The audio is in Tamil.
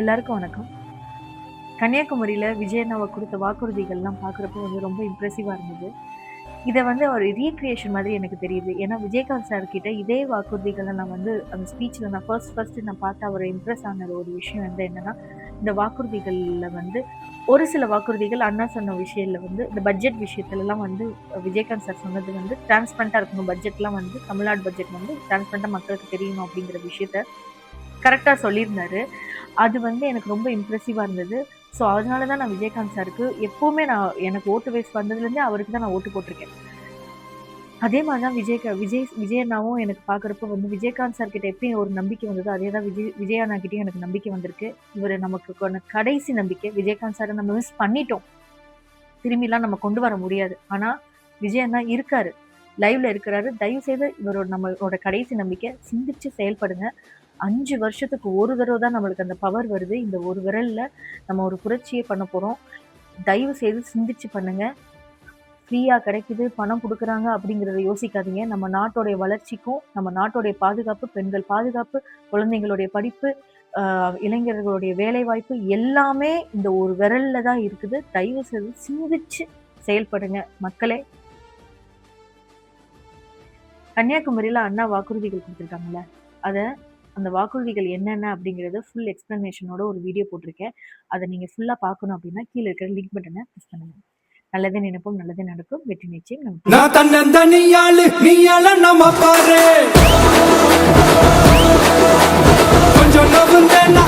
எல்லாருக்கும் வணக்கம். கன்னியாகுமரியில விஜய் அண்ணாவ குடுத்த வாக்குறுதிகள்லாம் பார்க்குறப்போ ரொம்ப இம்ப்ரெசிவா இருந்தது. இத ஒரு ரீகிரியேஷன் மாதிரி எனக்கு தெரியுது. ஏன்னா விஜயகாந்த் சார் கிட்ட இதே வாக்குறுதிகள நான் அந்த ஸ்பீச்ல நான் ஃபர்ஸ்ட் நான் பார்த்து அவர இம்ப்ரெஸ் ஆன ஒரு விஷயம் என்னன்னா, இந்த வாக்குறுதிகள்ல ஒரு சில வாக்குறுதிகள் அண்ணா சொன்ன விஷயத்துல இந்த பட்ஜெட் விஷயத்துலலாம் விஜயகாந்த் சார் சொன்னது டிரான்ஸ்பரண்டா இருக்கணும். பட்ஜெட்லாம் தமிழ்நாடு பட்ஜெட் டிரான்ஸ்பரண்டா மக்களுக்கு தெரியணும் அப்படிங்கிற விஷயத்த கரெக்ட்டா சொல்லியிருந்தாரு. அது எனக்கு ரொம்ப இம்ப்ரெசிவா இருந்தது. ஸோ, அதனால தான் நான் விஜயகாந்த் சாருக்கு எப்பவுமே எனக்கு ஓட்டு வயசு வந்ததுலேருந்தே அவருக்கு தான் நான் ஓட்டு போட்டுருக்கேன். அதே மாரி தான் விஜய் அண்ணாவும் எனக்கு பார்க்குறப்போ விஜயகாந்த் சார் கிட்ட எப்படி ஒரு நம்பிக்கை வந்ததோ, அதே தான் விஜய் அண்ணா கிட்டயும் எனக்கு நம்பிக்கை வந்திருக்கு. இவரு நமக்கு கடைசி நம்பிக்கை. விஜயகாந்த் சார நம்ம மிஸ் பண்ணிட்டோம். திரும்பிலாம் நம்ம கொண்டு வர முடியாது. ஆனா, விஜய் அண்ணா இருக்காரு. லைவ்ல இருக்கிறாரு. தயவு செய்து நம்மளோட கடைசி நம்பிக்கை. சிந்திச்சு செயல்படுங்க. 5 வருஷத்துக்கு ஒரு தடவ தான் நம்மளுக்கு அந்த பவர் வருது. இந்த ஒரு விரல்ல நம்ம ஒரு புரட்சியே பண்ண போறோம். தயவு செய்து சிந்திச்சு பண்ணுங்க. ஃப்ரீயா கிடைக்குது, பணம் குடுக்குறாங்க அப்படிங்கிறத யோசிக்காதீங்க. நம்ம நாட்டோடைய வளர்ச்சிக்கும், நம்ம நாட்டோடைய பாதுகாப்பு, பெண்கள் பாதுகாப்பு, குழந்தைங்களுடைய படிப்பு, இளைஞர்களுடைய வேலைவாய்ப்பு எல்லாமே இந்த ஒரு விரல்ல தான் இருக்குது. தயவு செய்து சிந்திச்சு செயல்படுங்க மக்களே. கன்னியாகுமரியில அண்ணா வாக்குறுதிகள் குடுத்துருக்காங்கல்ல, அந்த வாக்குறுதிகள் என்னென்ன அப்படிங்கிறத ஃபுல் எக்ஸ்பிளனேஷனோட ஒரு வீடியோ போட்டிருக்கேன். அத நீங்க ஃபுல்லா பார்க்கணும் அப்படின்னா, கீழ இருக்கிற லிங்க் பட்டன பிரஸ் பண்ணுங்க. நல்லதே நினைப்போம், நல்லதே நடக்கும். வெற்றி நிச்சயம். நான் தன்னந்தனியாளு நீ நம்ம பாரு கொஞ்சம் நவுந்தேன்னா